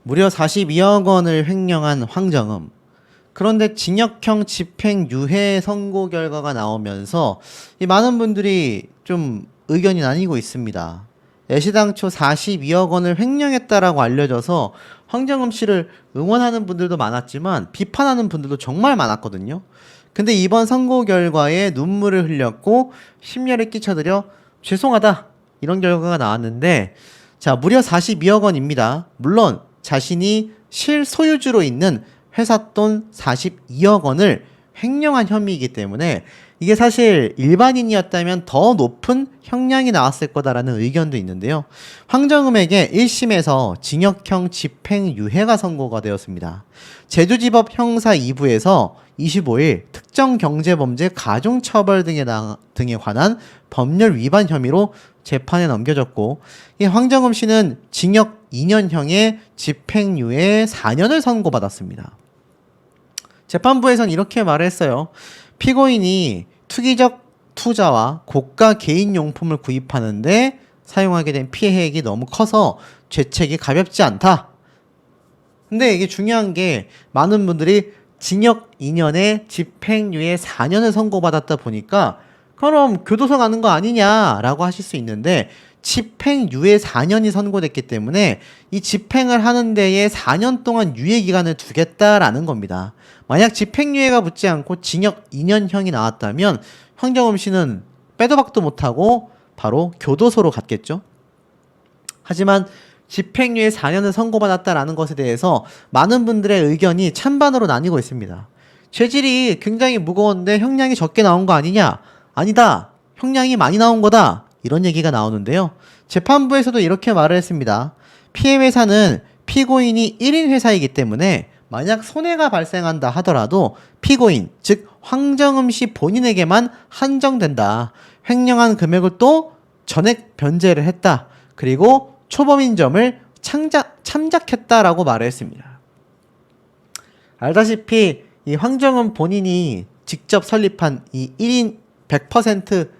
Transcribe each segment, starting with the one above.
무려 42억 원을 횡령한 황정음. 그런데 징역형 집행유예 선고 결과가 나오면서 이 많은 분들이 좀 의견이 나뉘고 있습니다. 애시당초 42억 원을 횡령했다라고 알려져서 황정음 씨를 응원하는 분들도 많았지만 비판하는 분들도 정말 많았거든요. 근데 이번 선고 결과에 눈물을 흘렸고 심려를 끼쳐드려 죄송하다 이런 결과가 나왔는데, 자, 무려 42억 원입니다. 물론 자신이 실소유주로 있는 회사 돈 42억 원을 횡령한 혐의이기 때문에 이게 사실 일반인이었다면 더 높은 형량이 나왔을 거다라는 의견도 있는데요. 황정음에게 1심에서 징역형 집행유예가 선고가 되었습니다. 제주지법 형사 2부에서 25일 특정경제범죄 가중처벌 등에 관한 법률 위반 혐의로 재판에 넘겨졌고, 이 황정음 씨는 징역 2년형의 집행유예 4년을 선고받았습니다. 재판부에선 이렇게 말했어요. 피고인이 투기적 투자와 고가 개인용품을 구입하는데 사용하게 된 피해액이 너무 커서 죄책이 가볍지 않다. 근데 이게 중요한 게 많은 분들이 징역 2년에 집행유예 4년을 선고받았다 보니까 그럼 교도소 가는 거 아니냐라고 하실 수 있는데, 집행유예 4년이 선고됐기 때문에 이 집행을 하는 데에 4년 동안 유예기간을 두겠다라는 겁니다. 만약 집행유예가 붙지 않고 징역 2년형이 나왔다면 황정음 씨는 빼도 박도 못하고 바로 교도소로 갔겠죠. 하지만 집행유예 4년을 선고받았다라는 것에 대해서 많은 분들의 의견이 찬반으로 나뉘고 있습니다. 죄질이 굉장히 무거운데 형량이 적게 나온 거 아니냐? 아니다. 형량이 많이 나온 거다. 이런 얘기가 나오는데요. 재판부에서도 이렇게 말을 했습니다. 피해 회사는 피고인이 1인 회사이기 때문에 만약 손해가 발생한다 하더라도 피고인, 즉 황정음 씨 본인에게만 한정된다. 횡령한 금액을 또 전액 변제를 했다. 그리고 초범인 점을 참작했다라고 말을 했습니다. 알다시피 이 황정음 본인이 직접 설립한 이 1인 100%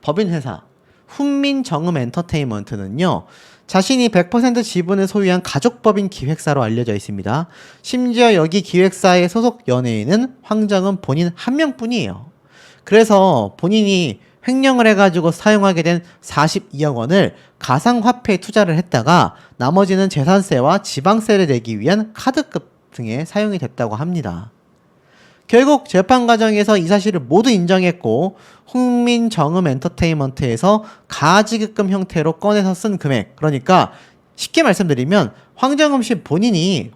법인 회사 훈민정음 엔터테인먼트는요, 자신이 100% 지분을 소유한 가족법인 기획사로 알려져 있습니다. 심지어 여기 기획사의 소속 연예인은 황정음 본인 한 명뿐이에요. 그래서 본인이 횡령을 해가지고 사용하게 된 42억 원을 가상화폐에 투자를 했다가 나머지는 재산세와 지방세를 내기 위한 카드급 등에 사용이 됐다고 합니다. 결국 재판 과정에서 이 사실을 모두 인정했고, 훈민정음 엔터테인먼트에서 가지급금 형태로 꺼내서 쓴 금액, 그러니까 쉽게 말씀드리면 황정음 씨 본인이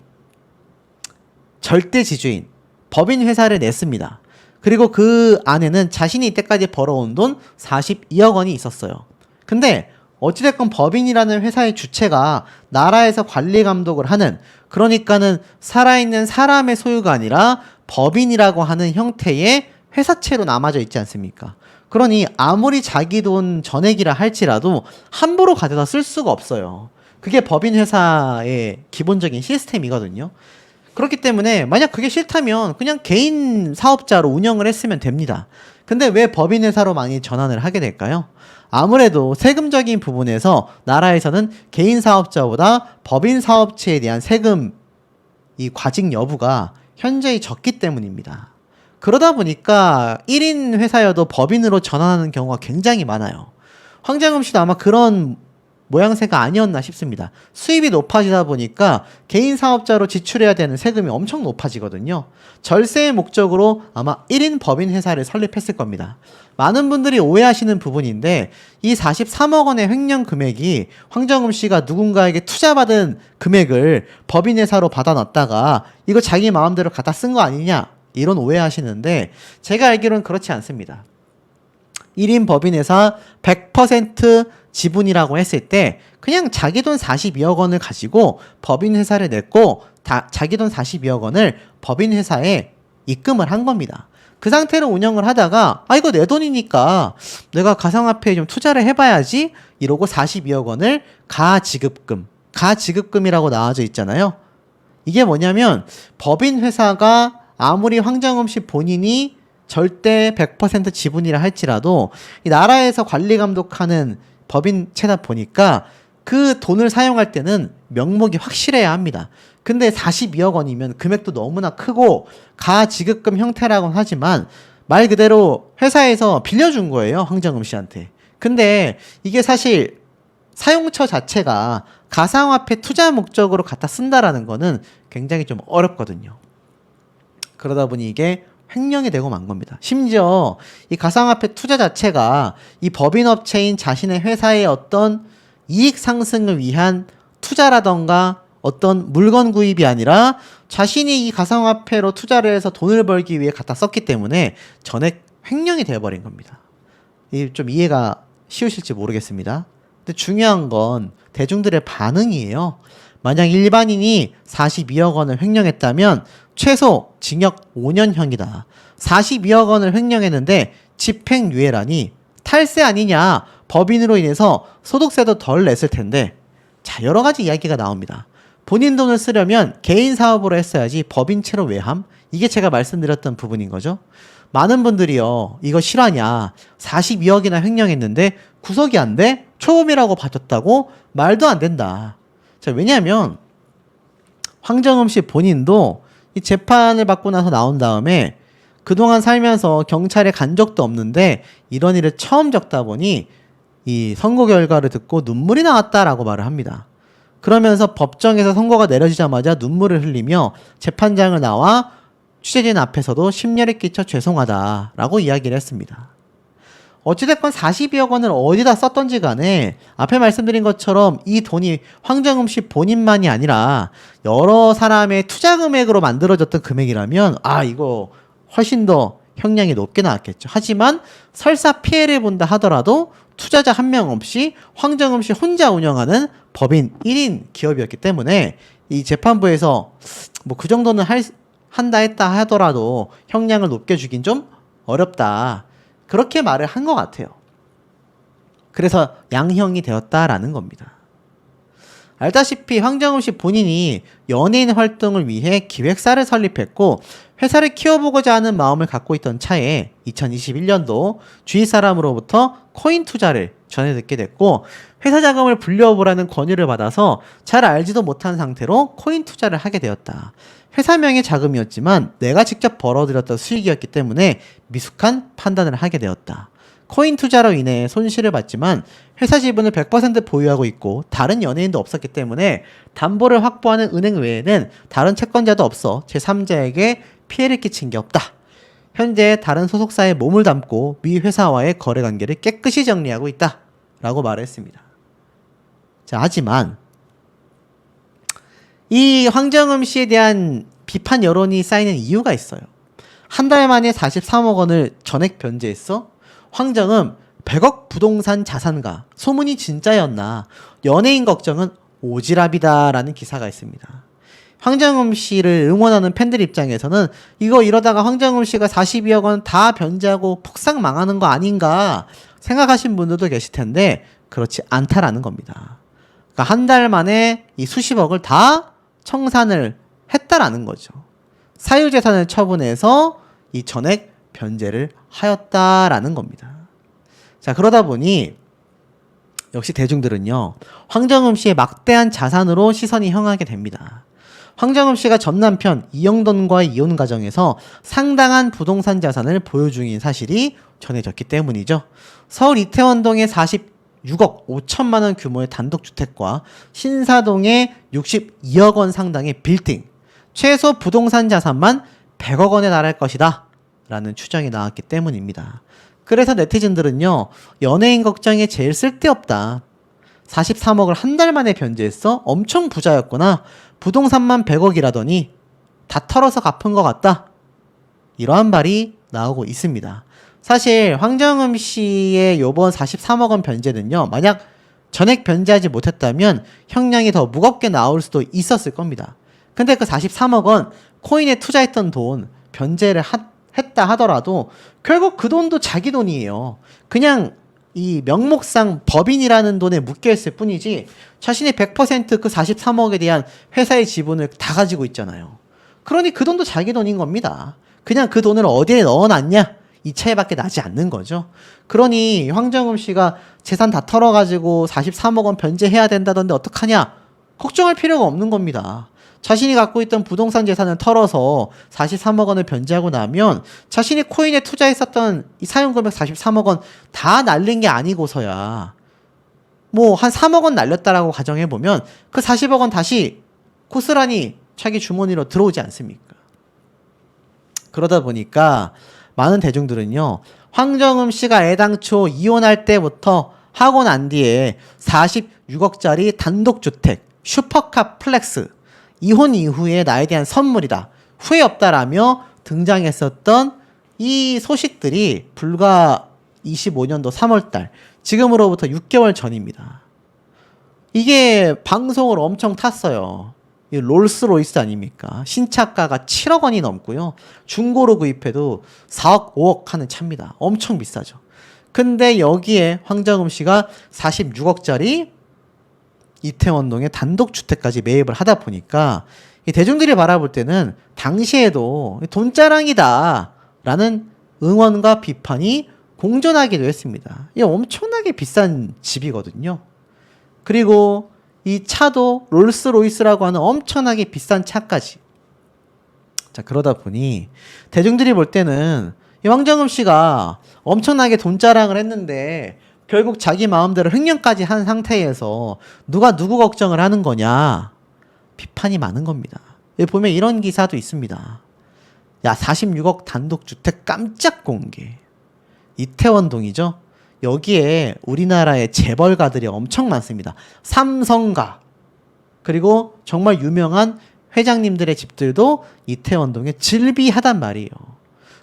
절대 지주인 법인 회사를 냈습니다. 그리고 그 안에는 자신이 이때까지 벌어온 돈 42억 원이 있었어요. 근데 어찌됐건 법인이라는 회사의 주체가 나라에서 관리 감독을 하는, 그러니까는 살아있는 사람의 소유가 아니라 법인이라고 하는 형태의 회사채로 남아져 있지 않습니까? 그러니 아무리 자기 돈 전액이라 할지라도 함부로 가져다 쓸 수가 없어요. 그게 법인 회사의 기본적인 시스템이거든요. 그렇기 때문에 만약 그게 싫다면 그냥 개인 사업자로 운영을 했으면 됩니다. 근데 왜 법인 회사로 많이 전환을 하게 될까요? 아무래도 세금적인 부분에서 나라에서는 개인 사업자보다 법인 사업체에 대한 세금 이 과징 여부가 현저히 적기 때문입니다. 그러다 보니까 1인 회사여도 법인으로 전환하는 경우가 굉장히 많아요. 황정음 씨도 아마 그런 모양새가 아니었나 싶습니다. 수입이 높아지다 보니까 개인 사업자로 지출해야 되는 세금이 엄청 높아지거든요. 절세의 목적으로 아마 1인 법인 회사를 설립했을 겁니다. 많은 분들이 오해하시는 부분인데, 이 43억 원의 횡령 금액이 황정음 씨가 누군가에게 투자받은 금액을 법인 회사로 받아놨다가 이거 자기 마음대로 갖다 쓴 거 아니냐, 이런 오해하시는데, 제가 알기로는 그렇지 않습니다. 1인 법인회사 100% 지분이라고 했을 때 그냥 자기 돈 42억 원을 가지고 법인회사를 냈고, 자기 돈 42억 원을 법인회사에 입금을 한 겁니다. 그 상태로 운영을 하다가 이거 내 돈이니까 내가 가상화폐에 좀 투자를 해봐야지 이러고 42억 원을 가지급금이라고 나와져 있잖아요. 이게 뭐냐면 법인회사가 아무리 황정음 씨 본인이 절대 100% 지분이라 할지라도 이 나라에서 관리 감독하는 법인체다 보니까 그 돈을 사용할 때는 명목이 확실해야 합니다. 근데 42억 원이면 금액도 너무나 크고 가지급금 형태라고는 하지만 말 그대로 회사에서 빌려준 거예요. 황정음 씨한테. 근데 이게 사실 사용처 자체가 가상화폐 투자 목적으로 갖다 쓴다라는 거는 굉장히 좀 어렵거든요. 그러다 보니 이게 횡령이 되고 만 겁니다. 심지어 이 가상화폐 투자 자체가 이 법인업체인 자신의 회사의 어떤 이익 상승을 위한 투자라던가 어떤 물건 구입이 아니라 자신이 이 가상화폐로 투자를 해서 돈을 벌기 위해 갖다 썼기 때문에 전액 횡령이 되어버린 겁니다. 이 좀 이해가 쉬우실지 모르겠습니다. 근데 중요한 건 대중들의 반응이에요. 만약 일반인이 42억 원을 횡령했다면 최소 징역 5년형이다. 42억 원을 횡령했는데 집행유예라니 탈세 아니냐. 법인으로 인해서 소득세도 덜 냈을 텐데. 자, 여러 가지 이야기가 나옵니다. 본인 돈을 쓰려면 개인 사업으로 했어야지 법인채로 왜 함? 이게 제가 말씀드렸던 부분인 거죠. 많은 분들이요, 이거 실화냐? 42억이나 횡령했는데 구속이 안 돼? 초범이라고 봐줬다고? 말도 안 된다. 자, 왜냐하면 황정음 씨 본인도 이 재판을 받고 나서 나온 다음에 그동안 살면서 경찰에 간 적도 없는데 이런 일을 처음 겪다 보니 이 선고 결과를 듣고 눈물이 나왔다라고 말을 합니다. 그러면서 법정에서 선고가 내려지자마자 눈물을 흘리며 재판장을 나와 취재진 앞에서도 심려를 끼쳐 죄송하다라고 이야기를 했습니다. 어찌됐건 42억 원을 어디다 썼던지 간에 앞에 말씀드린 것처럼 이 돈이 황정음 씨 본인만이 아니라 여러 사람의 투자 금액으로 만들어졌던 금액이라면 이거 훨씬 더 형량이 높게 나왔겠죠. 하지만 설사 피해를 본다 하더라도 투자자 한 명 없이 황정음 씨 혼자 운영하는 법인 1인 기업이었기 때문에 이 재판부에서 뭐 그 정도는 한다 했다 하더라도 형량을 높게 주긴 좀 어렵다. 그렇게 말을 한 것 같아요. 그래서 양형이 되었다라는 겁니다. 알다시피 황정음 씨 본인이 연예인 활동을 위해 기획사를 설립했고 회사를 키워보고자 하는 마음을 갖고 있던 차에 2021년도 주위 사람으로부터 코인 투자를 전해 듣게 됐고 회사 자금을 불려보라는 권유를 받아서 잘 알지도 못한 상태로 코인 투자를 하게 되었다. 회사명의 자금이었지만 내가 직접 벌어들였던 수익이었기 때문에 미숙한 판단을 하게 되었다. 코인 투자로 인해 손실을 봤지만 회사 지분을 100% 보유하고 있고 다른 연예인도 없었기 때문에 담보를 확보하는 은행 외에는 다른 채권자도 없어 제3자에게 피해를 끼친 게 없다. 현재 다른 소속사에 몸을 담고 미 회사와의 거래 관계를 깨끗이 정리하고 있다. 라고 말했습니다. 자, 하지만 이 황정음 씨에 대한 비판 여론이 쌓이는 이유가 있어요. 한 달 만에 43억 원을 전액 변제했어? 황정음 100억 부동산 자산가 소문이 진짜였나? 연예인 걱정은 오지랖이다 라는 기사가 있습니다. 황정음 씨를 응원하는 팬들 입장에서는 이거 이러다가 황정음 씨가 42억 원 다 변제하고 폭삭 망하는 거 아닌가 생각하신 분들도 계실 텐데 그렇지 않다라는 겁니다. 그러니까 한 달 만에 이 수십억을 다 청산을 했다라는 거죠. 사유재산을 처분해서 이 전액 변제를 하였다라는 겁니다. 자, 그러다 보니 역시 대중들은요, 황정음 씨의 막대한 자산으로 시선이 향하게 됩니다. 황정음 씨가 전 남편 이영돈과의 이혼 과정에서 상당한 부동산 자산을 보유 중인 사실이 전해졌기 때문이죠. 서울 이태원동의 46억 5천만 원 규모의 단독주택과 신사동의 62억 원 상당의 빌딩, 최소 부동산 자산만 100억 원에 달할 것이다 라는 추정이 나왔기 때문입니다. 그래서 네티즌들은요, 연예인 걱정이 제일 쓸데없다. 43억을 한 달 만에 변제했어? 엄청 부자였구나. 부동산만 100억이라더니 다 털어서 갚은 것 같다. 이러한 말이 나오고 있습니다. 사실 황정음 씨의 요번 43억 원 변제는요, 만약 전액 변제하지 못했다면 형량이 더 무겁게 나올 수도 있었을 겁니다. 근데 그 43억 원 코인에 투자했던 돈 변제를 했다 하더라도 결국 그 돈도 자기 돈이에요. 그냥 이 명목상 법인이라는 돈에 묶여있을 뿐이지 자신이 100% 그 43억에 대한 회사의 지분을 다 가지고 있잖아요. 그러니 그 돈도 자기 돈인 겁니다. 그냥 그 돈을 어디에 넣어놨냐? 이 차이밖에 나지 않는 거죠. 그러니 황정음 씨가 재산 다 털어가지고 43억 원 변제해야 된다던데 어떡하냐? 걱정할 필요가 없는 겁니다. 자신이 갖고 있던 부동산 재산을 털어서 43억 원을 변제하고 나면 자신이 코인에 투자했었던 이 사용금액 43억 원 다 날린 게 아니고서야 뭐 한 3억 원 날렸다라고 가정해보면 그 40억 원 다시 고스란히 자기 주머니로 들어오지 않습니까? 그러다 보니까 많은 대중들은요, 황정음 씨가 애당초 이혼할 때부터 하고 난 뒤에 46억짜리 단독주택, 슈퍼카 플렉스, 이혼 이후에 나에 대한 선물이다, 후회 없다라며 등장했었던 이 소식들이 불과 25년도 3월달, 지금으로부터 6개월 전입니다. 이게 방송을 엄청 탔어요. 이 롤스로이스 아닙니까? 신차가가 7억 원이 넘고요. 중고로 구입해도 4억, 5억 하는 차입니다. 엄청 비싸죠. 근데 여기에 황정음 씨가 46억짜리 이태원동의 단독주택까지 매입을 하다 보니까 이 대중들이 바라볼 때는 당시에도 돈자랑이다 라는 응원과 비판이 공존하기도 했습니다. 이게 엄청나게 비싼 집이거든요. 그리고 이 차도 롤스로이스라고 하는 엄청나게 비싼 차까지. 자, 그러다 보니 대중들이 볼 때는 이 황정음 씨가 엄청나게 돈자랑을 했는데 결국 자기 마음대로 횡령까지 한 상태에서 누가 누구 걱정을 하는 거냐, 비판이 많은 겁니다. 여기 보면 이런 기사도 있습니다. 야, 46억 단독주택 깜짝 공개. 이태원동이죠. 여기에 우리나라의 재벌가들이 엄청 많습니다. 삼성가, 그리고 정말 유명한 회장님들의 집들도 이태원동에 즐비하단 말이에요.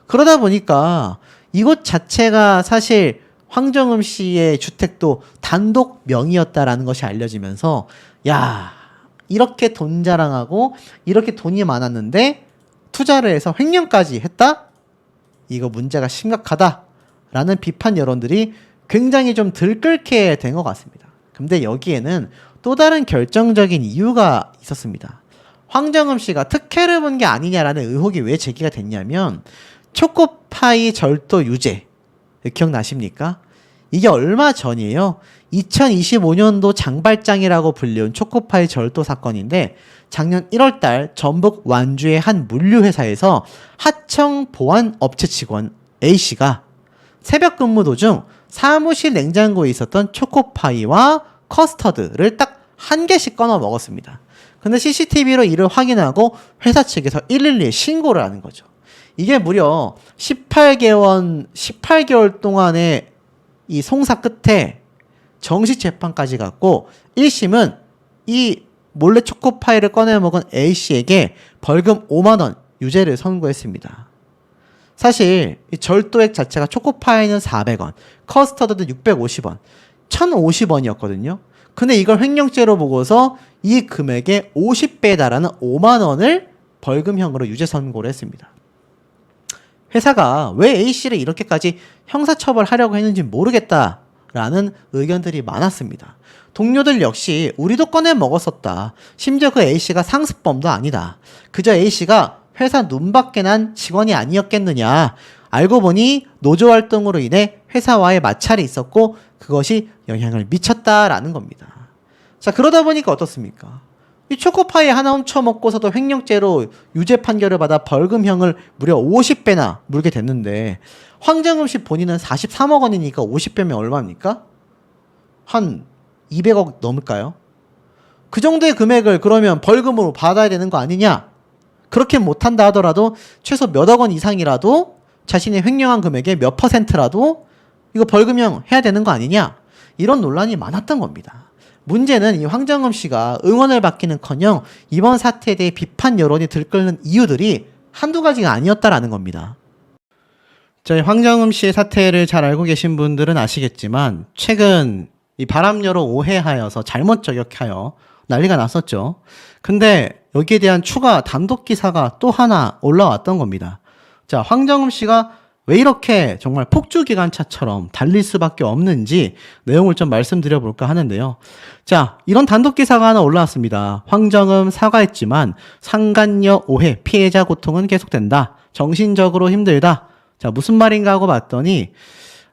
그러다 보니까 이곳 자체가 사실 황정음 씨의 주택도 단독 명의였다라는 것이 알려지면서, 야, 이렇게 돈 자랑하고 이렇게 돈이 많았는데 투자를 해서 횡령까지 했다? 이거 문제가 심각하다라는 비판 여론들이 굉장히 좀 들끓게 된 것 같습니다. 근데 여기에는 또 다른 결정적인 이유가 있었습니다. 황정음 씨가 특혜를 본 게 아니냐라는 의혹이 왜 제기가 됐냐면, 초코파이 절도 유죄, 기억나십니까? 이게 얼마 전이에요. 2025년도 장발장이라고 불리운 초코파이 절도 사건인데, 작년 1월달 전북 완주의 한 물류회사에서 하청 보안업체 직원 A씨가 새벽 근무 도중 사무실 냉장고에 있었던 초코파이와 커스터드를 딱 한 개씩 꺼내 먹었습니다. 근데 CCTV로 이를 확인하고 회사 측에서 112에 신고를 하는 거죠. 이게 무려 18개월 동안의 이 송사 끝에 정식 재판까지 갔고, 1심은 이 몰래 초코파이를 꺼내 먹은 A씨에게 벌금 5만 원 유죄를 선고했습니다. 사실 이 절도액 자체가 초코파이는 400원, 커스터드는 650원, 1050원이었거든요. 근데 이걸 횡령죄로 보고서 이 금액의 50배에 달하는 5만 원을 벌금형으로 유죄 선고를 했습니다. 회사가 왜 A씨를 이렇게까지 형사처벌하려고 했는지 모르겠다라는 의견들이 많았습니다. 동료들 역시 우리도 꺼내 먹었었다. 심지어 그 A씨가 상습범도 아니다. 그저 A씨가 회사 눈밖에 난 직원이 아니었겠느냐. 알고 보니 노조 활동으로 인해 회사와의 마찰이 있었고 그것이 영향을 미쳤다라는 겁니다. 자, 그러다 보니까 어떻습니까? 이 초코파이 하나 훔쳐먹고서도 횡령죄로 유죄 판결을 받아 벌금형을 무려 50배나 물게 됐는데, 황정음 씨 본인은 43억 원이니까 50배면 얼마입니까? 한 200억 넘을까요? 그 정도의 금액을 그러면 벌금으로 받아야 되는 거 아니냐? 그렇게 못한다 하더라도 최소 몇억 원 이상이라도 자신의 횡령한 금액의 몇 %라도 이거 벌금형 해야 되는 거 아니냐? 이런 논란이 많았던 겁니다. 문제는 이 황정음 씨가 응원을 받기는커녕 이번 사태에 대해 비판 여론이 들끓는 이유들이 한두 가지가 아니었다라는 겁니다. 저희 황정음 씨의 사태를 잘 알고 계신 분들은 아시겠지만, 최근 이 바람여로 오해하여서 잘못 저격하여 난리가 났었죠. 근데 여기에 대한 추가 단독 기사가 또 하나 올라왔던 겁니다. 자, 황정음 씨가 왜 이렇게 정말 폭주기관차처럼 달릴 수밖에 없는지 내용을 좀 말씀드려 볼까 하는데요. 자, 이런 단독 기사가 하나 올라왔습니다. 황정음 사과했지만 상간녀 오해, 피해자 고통은 계속된다. 정신적으로 힘들다. 자, 무슨 말인가 하고 봤더니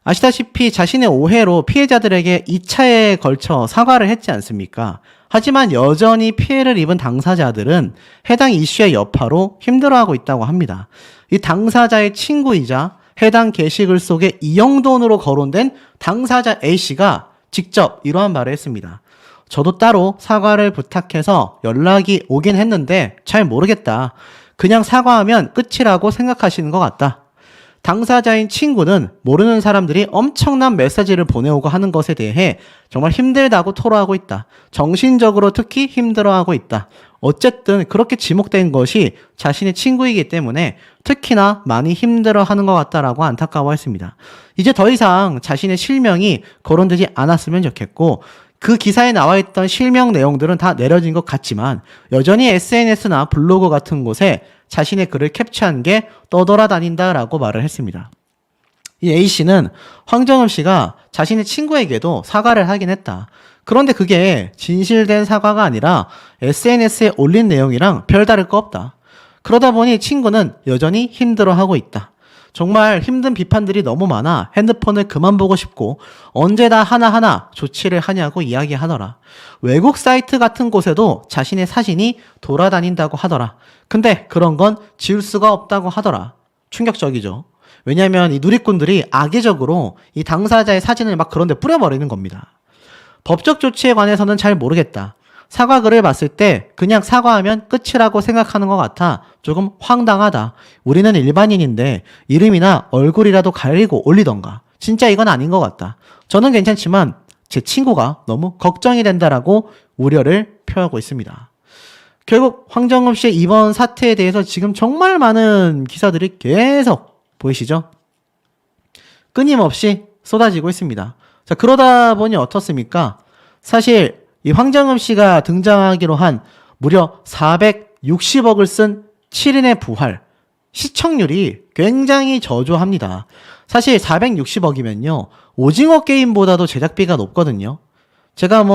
아시다시피 자신의 오해로 피해자들에게 2차에 걸쳐 사과를 했지 않습니까? 하지만 여전히 피해를 입은 당사자들은 해당 이슈의 여파로 힘들어하고 있다고 합니다. 이 당사자의 친구이자 해당 게시글 속에 이영돈으로 거론된 당사자 A씨가 직접 이러한 말을 했습니다. 저도 따로 사과를 부탁해서 연락이 오긴 했는데 잘 모르겠다. 그냥 사과하면 끝이라고 생각하시는 것 같다. 당사자인 친구는 모르는 사람들이 엄청난 메시지를 보내오고 하는 것에 대해 정말 힘들다고 토로하고 있다. 정신적으로 특히 힘들어하고 있다. 어쨌든 그렇게 지목된 것이 자신의 친구이기 때문에 특히나 많이 힘들어하는 것 같다라고 안타까워했습니다. 이제 더 이상 자신의 실명이 거론되지 않았으면 좋겠고 그 기사에 나와 있던 실명 내용들은 다 내려진 것 같지만 여전히 SNS나 블로그 같은 곳에 자신의 글을 캡처한 게 떠돌아다닌다라고 말을 했습니다. 이 A씨는 황정음 씨가 자신의 친구에게도 사과를 하긴 했다. 그런데 그게 진실된 사과가 아니라 SNS에 올린 내용이랑 별다를 거 없다. 그러다 보니 친구는 여전히 힘들어하고 있다. 정말 힘든 비판들이 너무 많아 핸드폰을 그만 보고 싶고 언제 다 하나하나 조치를 하냐고 이야기하더라. 외국 사이트 같은 곳에도 자신의 사진이 돌아다닌다고 하더라. 근데 그런 건 지울 수가 없다고 하더라. 충격적이죠. 왜냐하면 이 누리꾼들이 악의적으로 이 당사자의 사진을 막 그런 데 뿌려버리는 겁니다. 법적 조치에 관해서는 잘 모르겠다. 사과글을 봤을 때 그냥 사과하면 끝이라고 생각하는 것 같아 조금 황당하다. 우리는 일반인인데 이름이나 얼굴이라도 가리고 올리던가. 진짜 이건 아닌 것 같다. 저는 괜찮지만 제 친구가 너무 걱정이 된다라고 우려를 표하고 있습니다. 결국 황정음 씨의 이번 사태에 대해서 지금 정말 많은 기사들이 계속 보이시죠? 끊임없이 쏟아지고 있습니다. 자, 그러다 보니 어떻습니까? 사실 이 황정음 씨가 등장하기로 한 무려 460억을 쓴 7인의 부활 시청률이 굉장히 저조합니다. 사실 460억이면요 오징어 게임보다도 제작비가 높거든요. 제가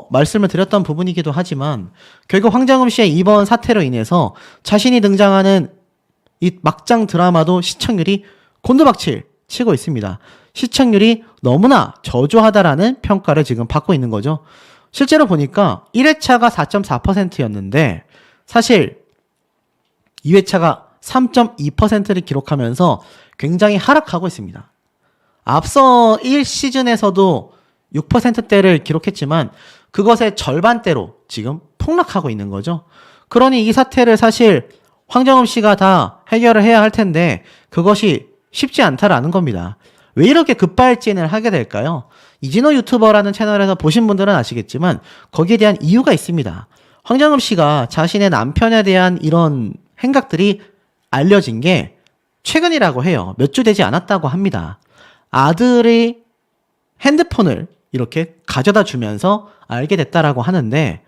말씀을 드렸던 부분이기도 하지만 결국 황정음 씨의 이번 사태로 인해서 자신이 등장하는 이 막장 드라마도 시청률이 곤두박질 치고 있습니다. 시청률이 너무나 저조하다라는 평가를 지금 받고 있는 거죠. 실제로 보니까 1회차가 4.4%였는데 사실 2회차가 3.2%를 기록하면서 굉장히 하락하고 있습니다. 앞서 1시즌에서도 6%대를 기록했지만 그것의 절반대로 지금 폭락하고 있는 거죠. 그러니 이 사태를 사실 황정음 씨가 다 해결을 해야 할 텐데 그것이 쉽지 않다라는 겁니다. 왜 이렇게 급발진을 하게 될까요? 이진호 유튜버라는 채널에서 보신 분들은 아시겠지만 거기에 대한 이유가 있습니다. 황정음 씨가 자신의 남편에 대한 이런 행각들이 알려진 게 최근이라고 해요. 몇 주 되지 않았다고 합니다. 아들이 핸드폰을 이렇게 가져다 주면서 알게 됐다라고 하는데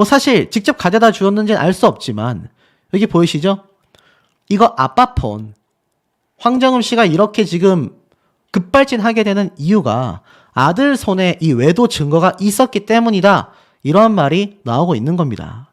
사실 직접 가져다 주었는지는 알 수 없지만 여기 보이시죠? 이거 아빠 폰. 황정음 씨가 이렇게 지금 급발진하게 되는 이유가 아들 손에 이 외도 증거가 있었기 때문이다. 이런 말이 나오고 있는 겁니다.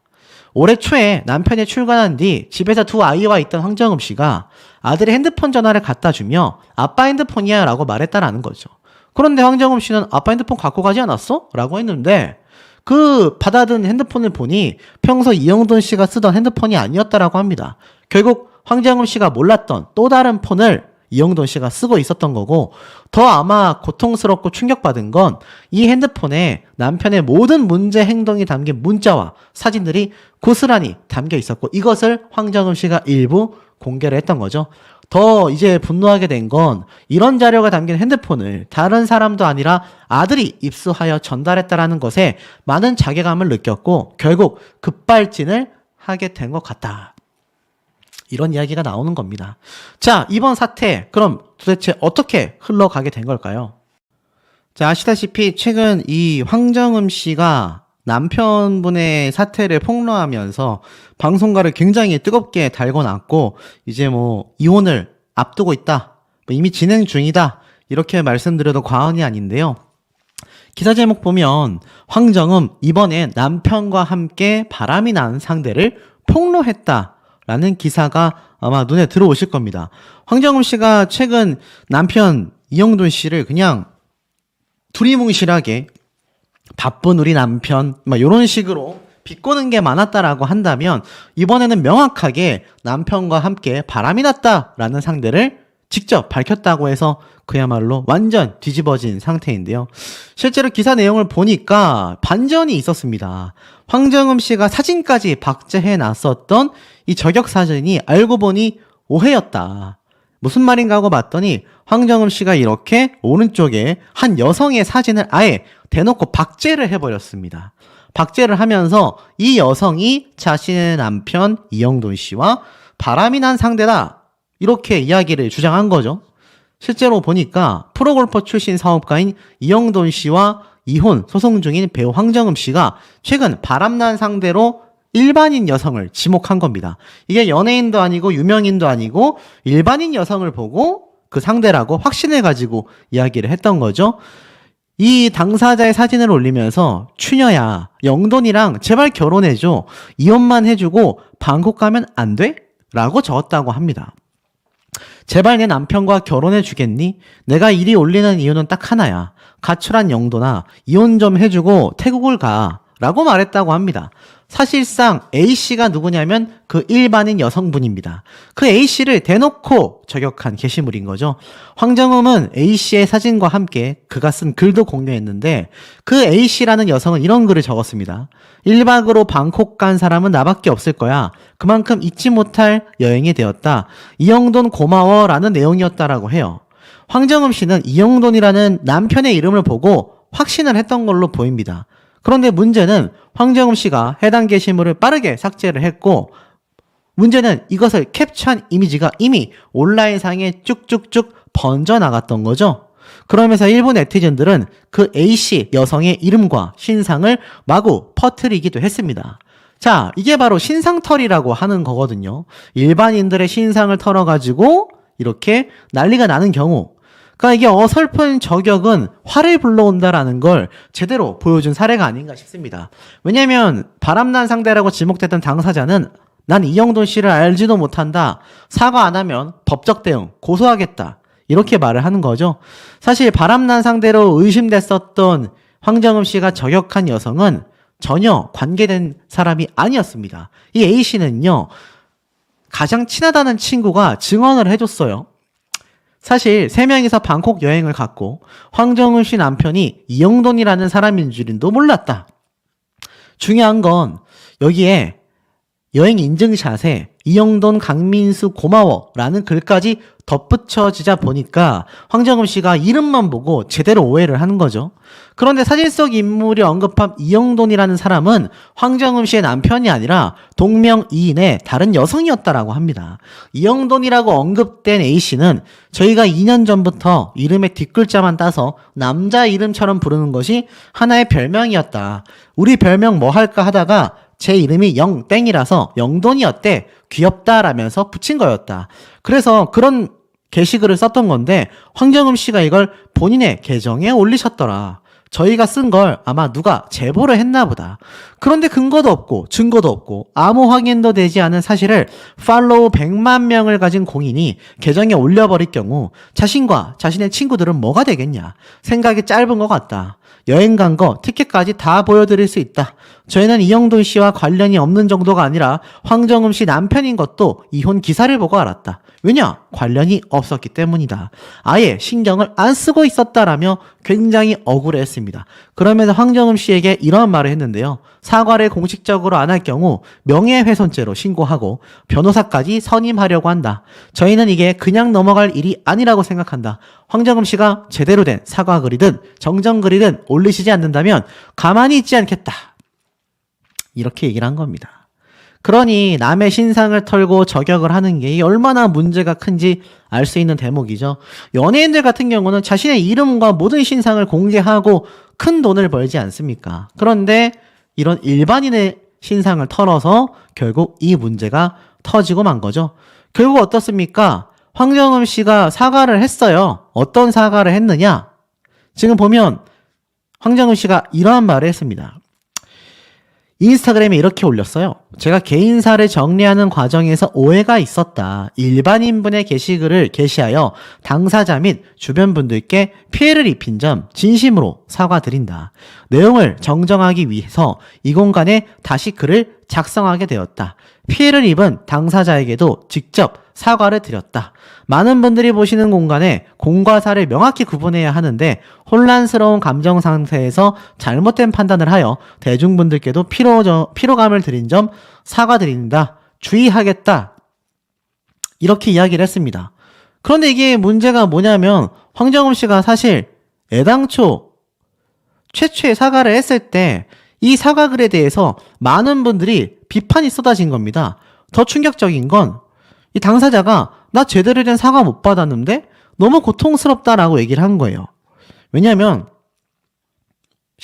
올해 초에 남편이 출근한 뒤 집에서 두 아이와 있던 황정음 씨가 아들의 핸드폰 전화를 갖다 주며 아빠 핸드폰이야 라고 말했다라는 거죠. 그런데 황정음 씨는 아빠 핸드폰 갖고 가지 않았어? 라고 했는데 그 받아든 핸드폰을 보니 평소 이영돈 씨가 쓰던 핸드폰이 아니었다라고 합니다. 결국 황정음 씨가 몰랐던 또 다른 폰을 이영돈 씨가 쓰고 있었던 거고 더 아마 고통스럽고 충격받은 건 이 핸드폰에 남편의 모든 문제 행동이 담긴 문자와 사진들이 고스란히 담겨 있었고 이것을 황정음 씨가 일부 공개를 했던 거죠. 더 이제 분노하게 된 건 이런 자료가 담긴 핸드폰을 다른 사람도 아니라 아들이 입수하여 전달했다라는 것에 많은 자괴감을 느꼈고 결국 급발진을 하게 된 것 같다. 이런 이야기가 나오는 겁니다. 자, 이번 사태 그럼 도대체 어떻게 흘러가게 된 걸까요? 자, 아시다시피 최근 이 황정음 씨가 남편분의 사태를 폭로하면서 방송가를 굉장히 뜨겁게 달고 났고 이제 이혼을 앞두고 있다. 이미 진행 중이다. 이렇게 말씀드려도 과언이 아닌데요. 기사 제목 보면 황정음 이번에 남편과 함께 바람이 난 상대를 폭로했다. 라는 기사가 아마 눈에 들어오실 겁니다. 황정음 씨가 최근 남편 이영돈 씨를 그냥 두리뭉실하게 바쁜 우리 남편 막 이런 식으로 비꼬는 게 많았다라고 한다면 이번에는 명확하게 남편과 함께 바람이 났다라는 상대를 직접 밝혔다고 해서 그야말로 완전 뒤집어진 상태인데요. 실제로 기사 내용을 보니까 반전이 있었습니다. 황정음 씨가 사진까지 박제해 놨었던 이 저격 사진이 알고 보니 오해였다. 무슨 말인가 하고 봤더니 황정음 씨가 이렇게 오른쪽에 한 여성의 사진을 아예 대놓고 박제를 해버렸습니다. 박제를 하면서 이 여성이 자신의 남편 이영돈 씨와 바람이 난 상대다. 이렇게 이야기를 주장한 거죠. 실제로 보니까 프로골퍼 출신 사업가인 이영돈 씨와 이혼 소송 중인 배우 황정음 씨가 최근 바람난 상대로 일반인 여성을 지목한 겁니다. 이게 연예인도 아니고 유명인도 아니고 일반인 여성을 보고 그 상대라고 확신해가지고 이야기를 했던 거죠. 이 당사자의 사진을 올리면서 추녀야 영돈이랑 제발 결혼해줘. 이혼만 해주고 방콕 가면 안 돼? 라고 적었다고 합니다. 제발 내 남편과 결혼해 주겠니? 내가 이리 올리는 이유는 딱 하나야. 가출한 영도나 이혼 좀 해주고 태국을 가. 라고 말했다고 합니다. 사실상 A씨가 누구냐면 그 일반인 여성분입니다. 그 A씨를 대놓고 저격한 게시물인 거죠. 황정음은 A씨의 사진과 함께 그가 쓴 글도 공유했는데 그 A씨라는 여성은 이런 글을 적었습니다. 1박으로 방콕 간 사람은 나밖에 없을 거야. 그만큼 잊지 못할 여행이 되었다. 이영돈 고마워 라는 내용이었다라고 해요. 황정음 씨는 이영돈이라는 남편의 이름을 보고 확신을 했던 걸로 보입니다. 그런데 문제는 황정음 씨가 해당 게시물을 빠르게 삭제를 했고 문제는 이것을 캡처한 이미지가 이미 온라인상에 쭉쭉쭉 번져나갔던 거죠. 그러면서 일부 네티즌들은 그 A씨 여성의 이름과 신상을 마구 퍼뜨리기도 했습니다. 자, 이게 바로 신상털이라고 하는 거거든요. 일반인들의 신상을 털어가지고 이렇게 난리가 나는 경우 그러니까 이게 어설픈 저격은 화를 불러온다라는 걸 제대로 보여준 사례가 아닌가 싶습니다. 왜냐면 바람난 상대라고 지목됐던 당사자는 난 이영돈 씨를 알지도 못한다. 사과 안 하면 법적 대응 고소하겠다. 이렇게 말을 하는 거죠. 사실 바람난 상대로 의심됐었던 황정음 씨가 저격한 여성은 전혀 관계된 사람이 아니었습니다. 이 A씨는요. 가장 친하다는 친구가 증언을 해줬어요. 사실 3명이서 방콕 여행을 갔고 황정음 씨 남편이 이영돈이라는 사람인 줄도 몰랐다. 중요한 건 여기에 여행 인증샷에 이영돈 강민수 고마워 라는 글까지 덧붙여지자 보니까 황정음 씨가 이름만 보고 제대로 오해를 하는 거죠. 그런데 사진 속 인물이 언급한 이영돈이라는 사람은 황정음 씨의 남편이 아니라 동명이인의 다른 여성이었다라고 합니다. 이영돈이라고 언급된 A씨는 저희가 2년 전부터 이름의 뒷글자만 따서 남자 이름처럼 부르는 것이 하나의 별명이었다. 우리 별명 뭐 할까 하다가 제 이름이 영땡이라서 영돈이었대. 귀엽다라면서 붙인 거였다. 그래서 그런 게시글을 썼던 건데 황정음 씨가 이걸 본인의 계정에 올리셨더라. 저희가 쓴 걸 아마 누가 제보를 했나 보다. 그런데 근거도 없고 증거도 없고 아무 확인도 되지 않은 사실을 팔로우 100만 명을 가진 공인이 계정에 올려버릴 경우 자신과 자신의 친구들은 뭐가 되겠냐. 생각이 짧은 것 같다. 여행 간 거 티켓까지 다 보여드릴 수 있다. 저희는 이영돈 씨와 관련이 없는 정도가 아니라 황정음 씨 남편인 것도 이혼 기사를 보고 알았다. 왜냐? 관련이 없었기 때문이다. 아예 신경을 안 쓰고 있었다라며 굉장히 억울해했습니다. 그러면서 황정음 씨에게 이런 말을 했는데요. 사과를 공식적으로 안 할 경우 명예훼손죄로 신고하고 변호사까지 선임하려고 한다. 저희는 이게 그냥 넘어갈 일이 아니라고 생각한다. 황정음 씨가 제대로 된 사과 글이든 정정 글이든 올리시지 않는다면 가만히 있지 않겠다. 이렇게 얘기를 한 겁니다. 그러니 남의 신상을 털고 저격을 하는 게 얼마나 문제가 큰지 알 수 있는 대목이죠. 연예인들 같은 경우는 자신의 이름과 모든 신상을 공개하고 큰 돈을 벌지 않습니까? 그런데 이런 일반인의 신상을 털어서 결국 이 문제가 터지고 만 거죠. 결국 어떻습니까? 황정음 씨가 사과를 했어요. 어떤 사과를 했느냐? 지금 보면 황정음 씨가 이러한 말을 했습니다. 인스타그램에 이렇게 올렸어요. 제가 개인사를 정리하는 과정에서 오해가 있었다. 일반인분의 게시글을 게시하여 당사자 및 주변 분들께 피해를 입힌 점 진심으로 사과드린다. 내용을 정정하기 위해서 이 공간에 다시 글을 작성하게 되었다. 피해를 입은 당사자에게도 직접 사과를 드렸다. 많은 분들이 보시는 공간에 공과 사를 명확히 구분해야 하는데 혼란스러운 감정 상태에서 잘못된 판단을 하여 대중분들께도 피로감을 드린 점 사과드린다. 주의하겠다. 이렇게 이야기를 했습니다. 그런데 이게 문제가 뭐냐면 황정음 씨가 사실 애당초 최초의 사과를 했을 때 이 사과글에 대해서 많은 분들이 비판이 쏟아진 겁니다. 더 충격적인 건 이 당사자가 나 제대로 된 사과 못 받았는데 너무 고통스럽다라고 얘기를 한 거예요. 왜냐하면